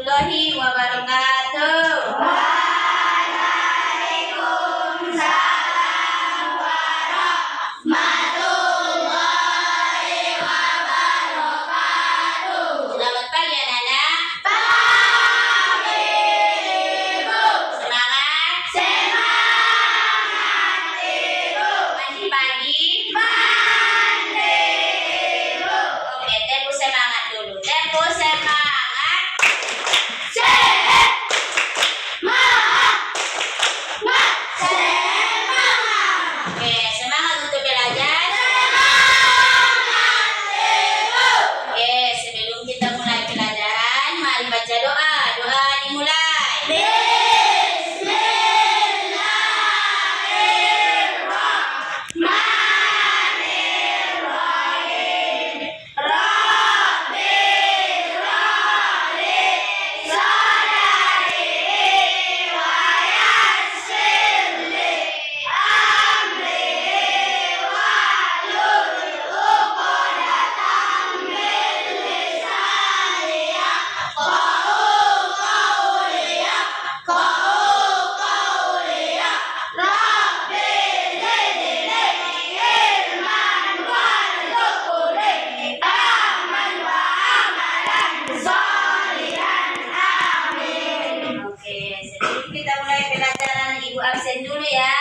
warahmatullahi wabarakatuh. Waalaikumsalam warahmatullahi wabarakatuh. Selamat pagi anak-anak. Pagi, Ibu. Semangat. Semangat, Ibu. Masih pagi. Mandi, Ibu. Oke, tempo semangat dulu. Tempo semangat. Oke, semangat untuk belajar. Oke, sebelum kita mulai pelajaran, mari baca doa. Doa dimulai. Oke, sebelum kita mulai pelajaran, Ibu absen dulu ya.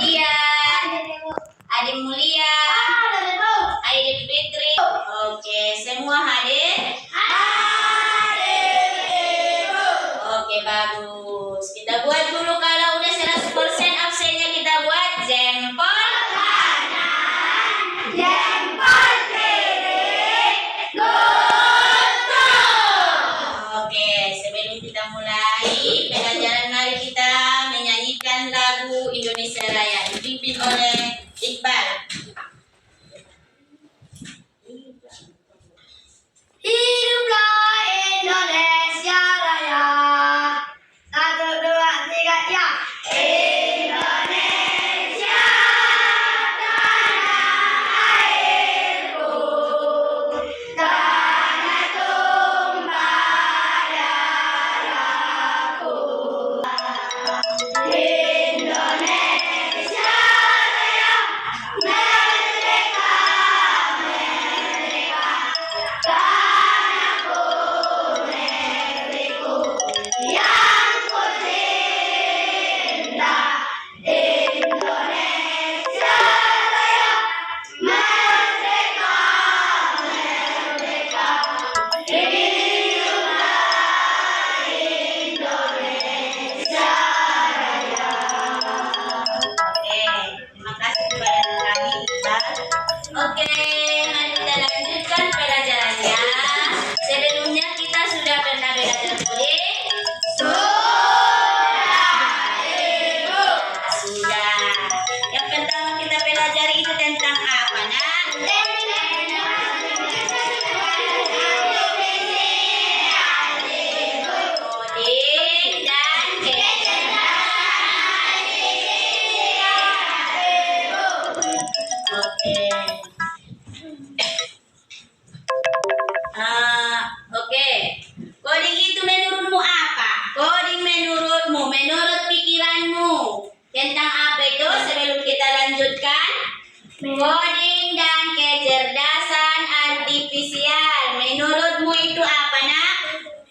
Dian, Adik Mulia, Adik Fitri. Oke, semua hadir. Oke, bagus. Kita buat dulu kalau udah 100% absennya kita buat jempol. Oke, sebelum kita mulai pelajaran, mari kita menyanyikan lagu Indonesia Raya dipimpin oleh Iqbal. Hiduplah Indonesia Raya. 1, 2, 3, ya. Indonesia, tanah airku, tanah tumpah darahku. Indonesia Raya, merdeka, merdeka. Tanahku, negeriku yang ku cinta. Indonesia Raya, merdeka, merdeka. Hiduplah Indonesia Raya. Oke, terima kasih kepada kami Iqbal. Oke, mari kita lanjutkan pelajarannya. Sebelumnya kita sudah pernah belajar coding. Sudah. Yang pertama kita pelajari itu tentang apa, Nak? Coding dan Oke. Oke. Coding itu menurutmu apa? Coding menurut pikiranmu tentang apa itu? Sebelum kita lanjutkan, coding dan kecerdasan artifisial. Menurutmu itu apa, Nak?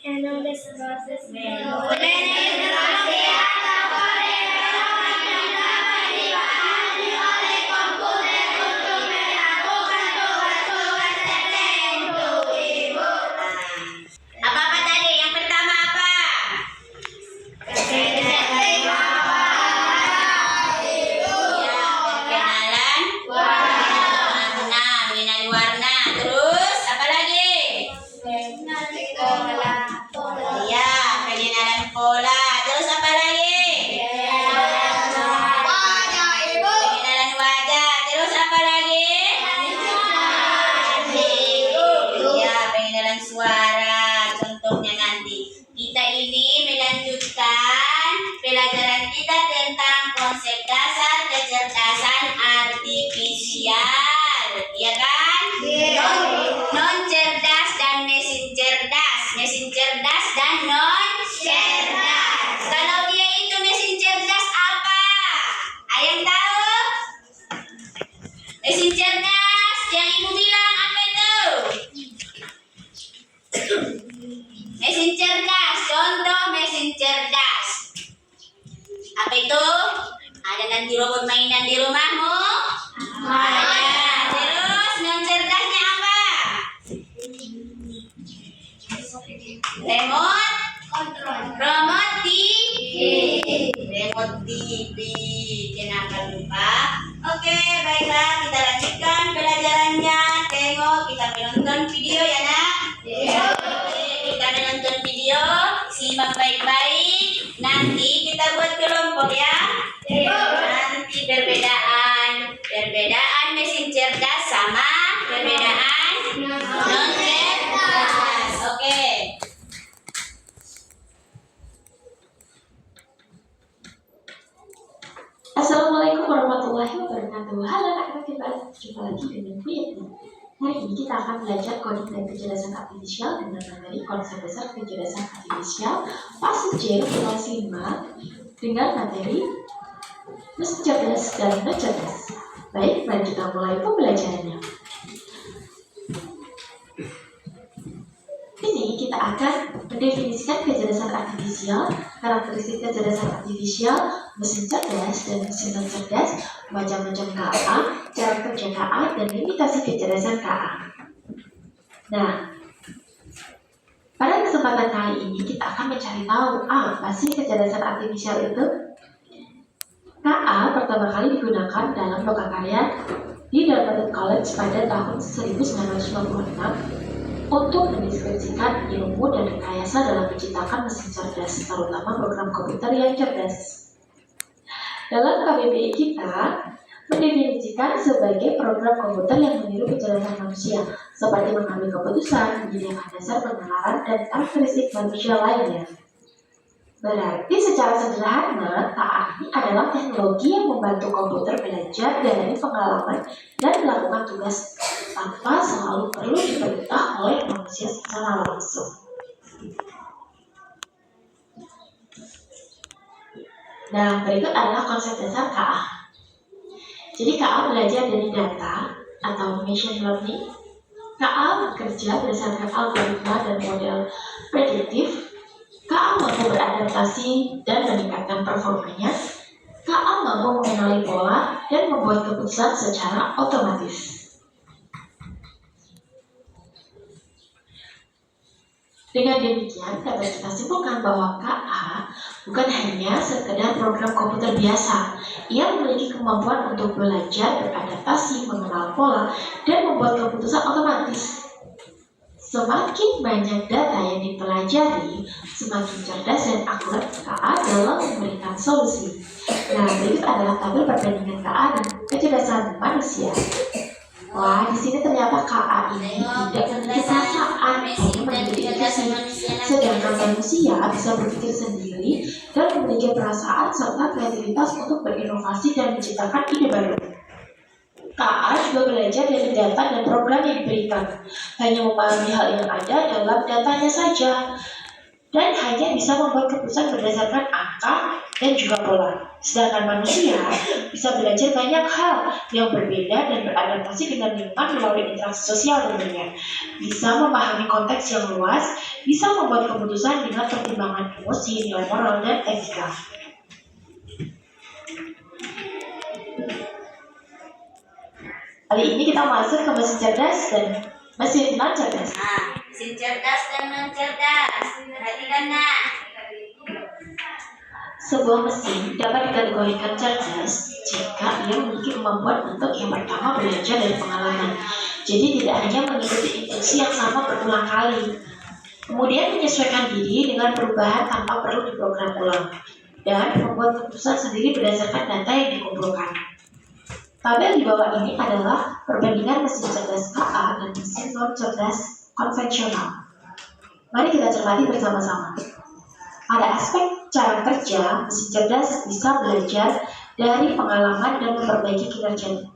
Menulis proses Apa-apa tadi? Yang pertama apa? Ya, perkenalan warna, mengenali warna. Terus apa lagi? Ya, pengenalan pola. Terus apa lagi? Pengenalan wajah. Terus apa lagi? Ya, pengenalan suara. Contohnya nanti. Kita ini melanjutkan pelajaran kita tentang konsep dasar kecerdasan artifisial. Ya kan? Non cerdas dan ganti robot mainan di rumahmu? Ada. Terus non cerdasnya apa? Remote remote TV. Kenapa lupa? Oke, baiklah kita lanjutkan pelajarannya. Tengok kita menonton video ya nak. Oke, kita menonton video. Simak baik-baik. Nanti kita buat kelompok ya. Nanti perbedaan mesin cerdas sama perbedaan non cerdas. Oke. Assalamualaikum warahmatullahi wabarakatuh. Halo anak-anak, jumpa lagi dengan Bu Yeti. Hari ini kita akan belajar coding dan kecerdasan artifisial dengan materi konsep besar kecerdasan artifisial fase C kelas 5 dengan materi mesin cerdas dan non cerdas. Baik, mari kita mulai pembelajarannya. Ini kita akan mendefinisikan kecerdasan artifisial, karakteristik kecerdasan artifisial, mesin cerdas dan mesin non cerdas, macam-macam KA, cara kerja KA, dan limitasi kecerdasan KA. Nah, pada kesempatan kali ini kita akan mencari tahu apa sih kecerdasan artifisial itu. KA pertama kali digunakan dalam lokakarya di Dartmouth College pada tahun 1956 untuk mendeskripsikan ilmu dan rekayasa dalam menciptakan mesin cerdas, terutama program komputer yang cerdas. Dalam KBBI kita mendefinisikan sebagai program komputer yang meniru kecerdasan manusia, seperti mengambil keputusan, menyediakan dasar penalaran, dan karakteristik manusia lainnya. Berarti secara sederhana, KA ini adalah teknologi yang membantu komputer belajar dari pengalaman dan melakukan tugas tanpa selalu perlu diperintah oleh manusia secara langsung. Nah, berikut adalah konsep dasar KA. Jadi KA belajar dari data atau machine learning. KA bekerja berdasarkan algoritma dan model prediktif. KA mampu beradaptasi dan meningkatkan performanya. KA mampu mengenali pola dan membuat keputusan secara otomatis. Dengan demikian, dapat kita simpulkan bahwa KA bukan hanya sekedar program komputer biasa. Ia memiliki kemampuan untuk belajar, beradaptasi, mengenal pola, dan membuat keputusan otomatis. Semakin banyak data yang dipelajari, semakin cerdas dan akurat KA dalam memberikan solusi. Nah, berikut adalah tabel perbandingan KA dan kecerdasan manusia. Wah, di sini ternyata KA ini tidak memiliki perasaan, hanya memiliki intuisi. Sedangkan manusia bisa berpikir sendiri dan memiliki perasaan serta kreativitas untuk berinovasi dan menciptakan ide baru. KA juga belajar dari data dan program yang diberikan, hanya memahami hal yang ada dalam datanya saja, dan hanya bisa membuat keputusan berdasarkan angka dan juga pola. Sedangkan manusia bisa belajar banyak hal yang berbeda dan beradaptasi dengan lingkungan melalui interaksi sosial tentunya. Bisa memahami konteks yang luas, bisa membuat keputusan dengan pertimbangan emosi, nilai moral, dan etika. Kali ini kita masuk ke mesin cerdas dan mesin non cerdas. Nah, mesin cerdas dan non cerdas. Perhatikan nak. Sebuah mesin dapat dikategorikan cerdas jika ia memiliki kemampuan untuk yang pertama belajar dari pengalaman. Jadi tidak hanya mengikuti instruksi yang sama berulang kali. Kemudian menyesuaikan diri dengan perubahan tanpa perlu diprogram ulang. Dan membuat keputusan sendiri berdasarkan data yang dikumpulkan. Tabel di bawah ini adalah perbandingan mesin cerdas KA dan mesin non cerdas konvensional. Mari kita cermati bersama-sama. Pada aspek cara kerja, mesin cerdas bisa belajar dari pengalaman dan memperbaiki kinerjanya.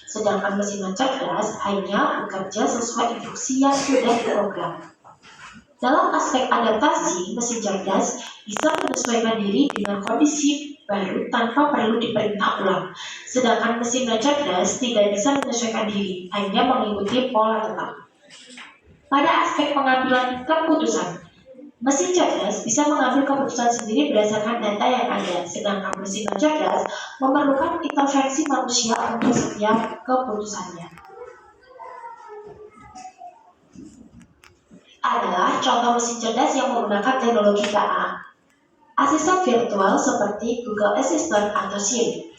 Sedangkan mesin non cerdas hanya bekerja sesuai instruksi yang sudah diprogram. Dalam aspek adaptasi, mesin cerdas bisa menyesuaikan diri dengan kondisi baru tanpa perlu diperintah ulang. Sedangkan mesin non cerdas tidak bisa menyesuaikan diri, hanya mengikuti pola tetap. Pada aspek pengambilan keputusan, Mesin cerdas bisa mengambil keputusan sendiri berdasarkan data yang ada, sedangkan mesin non cerdas memerlukan intervensi manusia untuk setiap keputusannya. Adalah contoh mesin cerdas yang menggunakan teknologi KA. Asisten virtual seperti Google Assistant atau Siri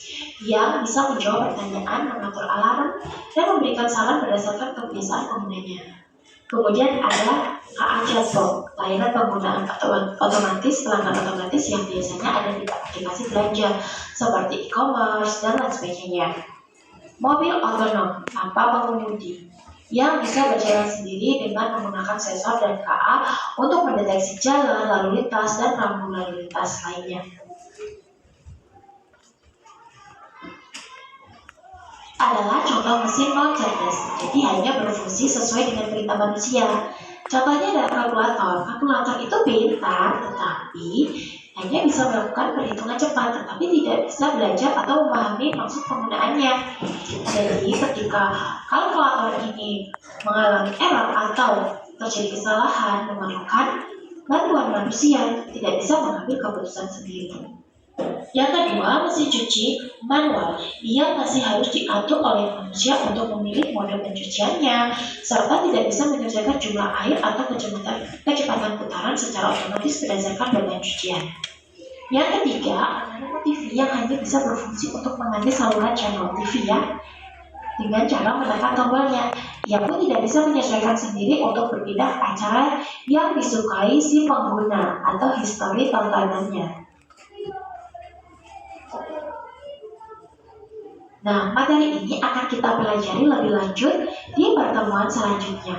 yang bisa menjawab pertanyaan, mengatur alarm, dan memberikan saran berdasarkan kebiasaan penggunanya. Kemudian ada KA Chatbot, layanan penggunaan otomatis, pelanggan otomatis yang biasanya ada di aplikasi belanja seperti e-commerce dan lain sebagainya. Mobil otonom tanpa pengemudi yang bisa berjalan sendiri dengan menggunakan sensor dan KA untuk mendeteksi jalan, lalu lintas, dan rambu lalu lintas lainnya. Adalah contoh mesin non cerdas, jadi hanya berfungsi sesuai dengan perintah manusia. Contohnya adalah kalkulator. Kalkulator itu pintar, tetapi hanya bisa melakukan perhitungan cepat, tetapi tidak bisa belajar atau memahami maksud penggunaannya. Jadi, ketika kalkulator ini mengalami error atau terjadi kesalahan, memerlukan bantuan manusia, tidak bisa mengambil keputusan sendiri. Yang kedua, mesin cuci manual. Ia masih harus diatur oleh manusia untuk memilih mode pencuciannya, serta tidak bisa menyelesaikan jumlah air atau kecepatan putaran secara otomatis berdasarkan beban cucian. Yang ketiga, analog TV yang hanya bisa berfungsi untuk mengganti saluran channel TV dengan cara menekan tombolnya. Ia pun tidak bisa menyesuaikan sendiri untuk berpindah ke acara yang disukai si pengguna atau histori tontonannya. Nah, materi ini akan kita pelajari lebih lanjut di pertemuan selanjutnya.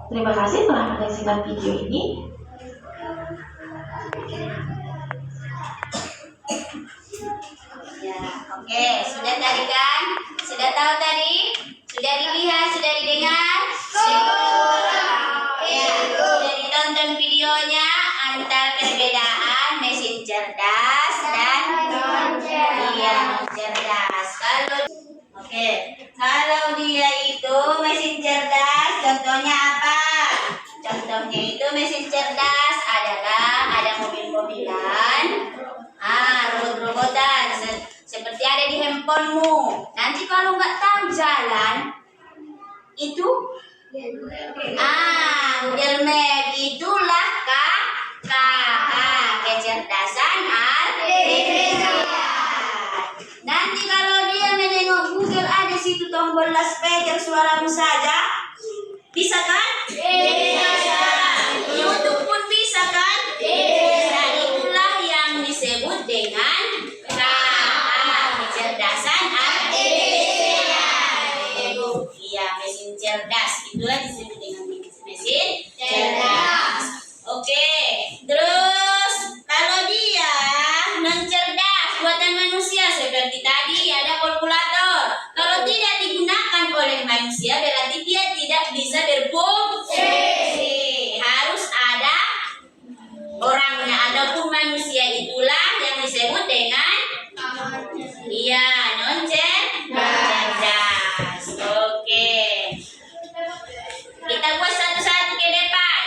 Terima kasih telah menyaksikan video ini. Ya, oke, sudah tadi kan? Sudah tahu tadi? Sudah dilihat, sudah didengar? Ya, sudah ditonton videonya antara perbedaan mesin cerdas dan non cerdas. Kalau dia itu mesin cerdas, contohnya apa? Contohnya itu mesin cerdas adalah ada mobil-mobilan, robot-robotan seperti ada di handphonemu. Nanti kalau nggak tahu jalan, itu Google Map itulah kecerdasan artifisial. Nanti kalau dia menengok Google ada situ tombol loudspeaker suaramu saja, bisa kan? Bisa. YouTube pun bisa kan? Bisa. Itulah yang disebut dengan kecerdasan artifisial. Iya, mesin cerdas. Itulah disebut dengan mesin cerdas. Oke. Terus kalau dia non cerdas buatan manusia seperti tadi ada kalkulator. Kalau tidak digunakan oleh manusia berarti dia tidak bisa berfungsi. Harus ada orangnya ataupun manusia, itulah yang disebut dengan non cerdas. Oke. Kita buat satu-satu ke depan.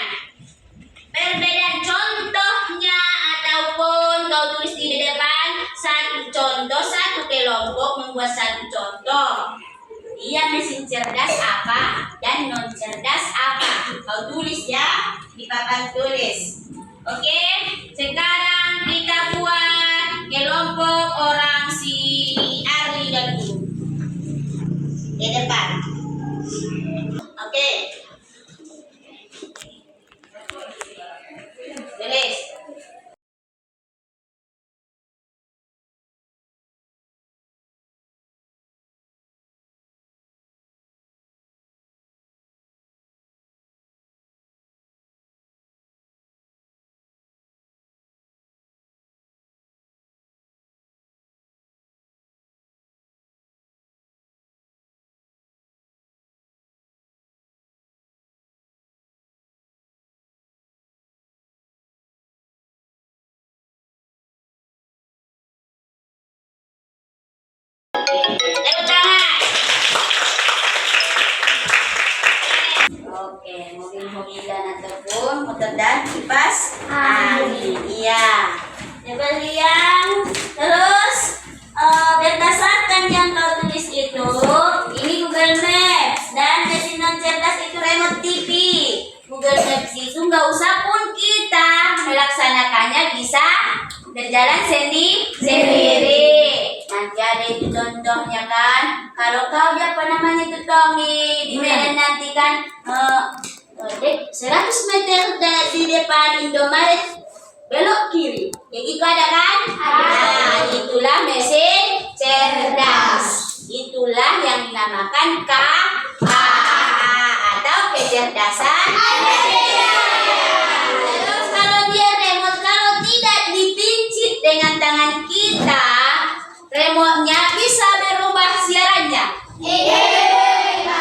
Perbedaan contohnya ataupun kau tulis di depan satu contoh, satu kelompok membuat satu contoh. Ia mesin cerdas apa dan non cerdas apa? Kau tulis ya di papan tulis. Oke, sekarang kita buat kelompok orang si Arli dan Bu di depan. Oke. Tulis. Oke, mobil-mobilan ataupun motor dan kipas angin. Iya. Kemudian terus berdasarkan yang kau tulis itu, ini Google Maps dan mesin non cerdas itu remote TV. Google Maps itu nggak usah pun kita melaksanakannya, bisa berjalan sendiri. Nanti ada itu contohnya kan. Kalau kau apa namanya itu Tommy di Medan nanti kan 100 meter di depan Indomaret belok kiri. Kayak gitu ada kan? Nah, itulah mesin cerdas. Itulah yang dinamakan KAA atau kecerdasan. Terus kalau dia remote, kalau tidak dipincit dengan tangan kita, remote-nya bisa berubah siarannya. Itulah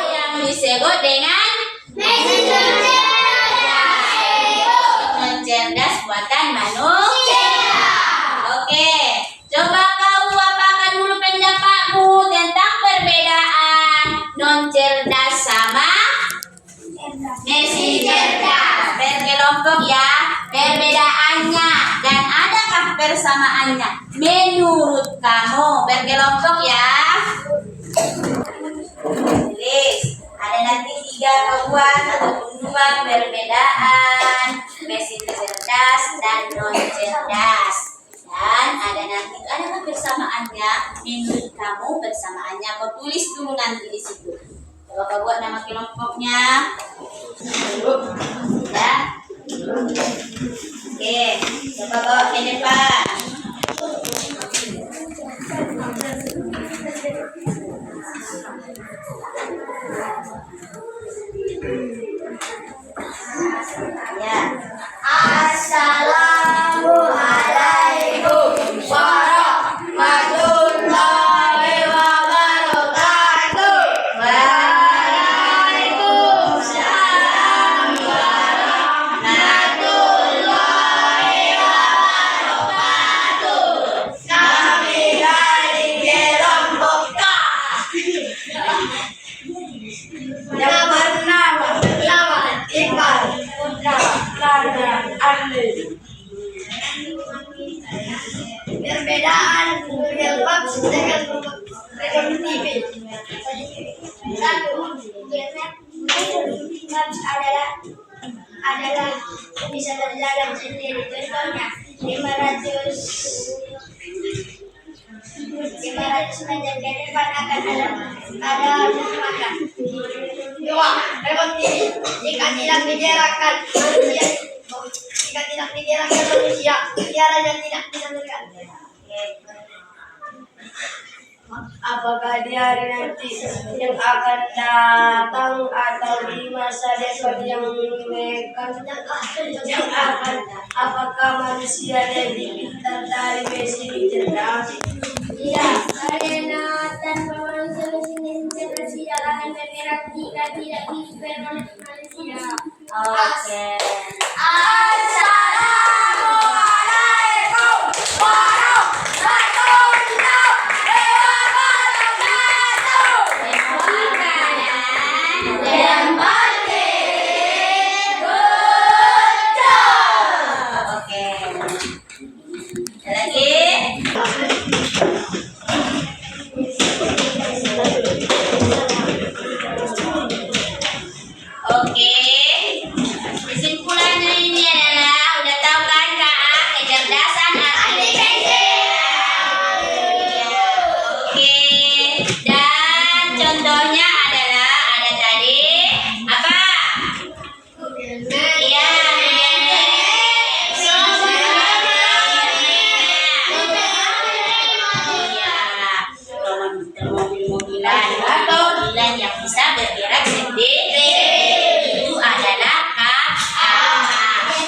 yang disebut dengan mesin cerdas. cerdas buatan manusia. Oke, coba kau apakan dulu pendapatmu tentang perbedaan non cerdas sama mesin cerdas. Berkelompok ya perbedaannya dan adakah persamaannya menurut kamu? Berkelompok ya. Tulis. Ada nanti 3 buat ataupun 2 perbedaan mesin cerdas dan non cerdas. Dan ada nanti adakah persamaannya menurut kamu? Persamaannya kau tulis dulu nanti di situ. Coba kau buat nama kelompoknya. Ya. Oke, coba bawa ke depan. Ya. Assalamualaikum warahmatullahi wabarakatuh. Waalaikumsalam warahmatullahi wabarakatuh. Kami dari kelompok K yang bernama Iqbal Putra Lara Arli. Perbedaan Google Maps dengan Google TV. Satu, Google Maps adalah bisa berjalan sendiri. Contohnya 500 meter ke depan akan ada makan. Dua, remote TV. Jika tidak digerakkan manusia, tiaranya tidak bisa bergerak. Apakah di hari nanti yang akan datang atau di masa depan yang akan, apakah manusia lebih pintar dari mesin cerdas? Iya, karena tanpa manusia mesin cerdas tidak akan bergerak jika tidak dipimpin oleh manusia. Oke. Assalamualaikum warahmatullahi wabarakatuh. Dan balik Oke. Ada lagi? Oke. Kesimpulannya ini adalah udah tahu kan Kak kecerdasan Oke. Dan contohnya adalah ada tadi apa? Iya, mobil-mobilan atau mobilan yang bisa bergerak sendiri itu adalah KAA.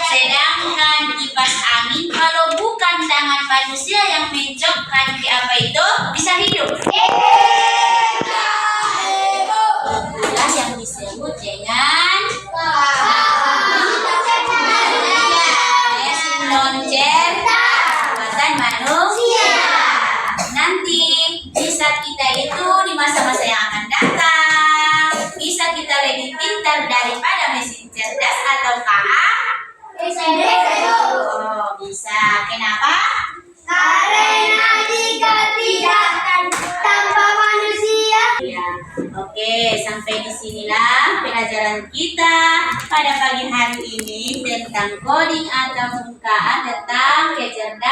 Sedangkan kipas angin kalau bukan tangan manusia yang mencokkan di apa itu bisa hidup. Itulah yang disebut dengan mesin non cerdas buatan manusia. Nanti bisa kita itu di masa-masa yang akan datang bisa kita lebih Oh, bisa. Kenapa? Karena jika tidak tanpa manusia. Ya, oke, sampai di sinilah pelajaran kita pada pagi hari ini tentang coding atau pembukaan tentang kecerdasan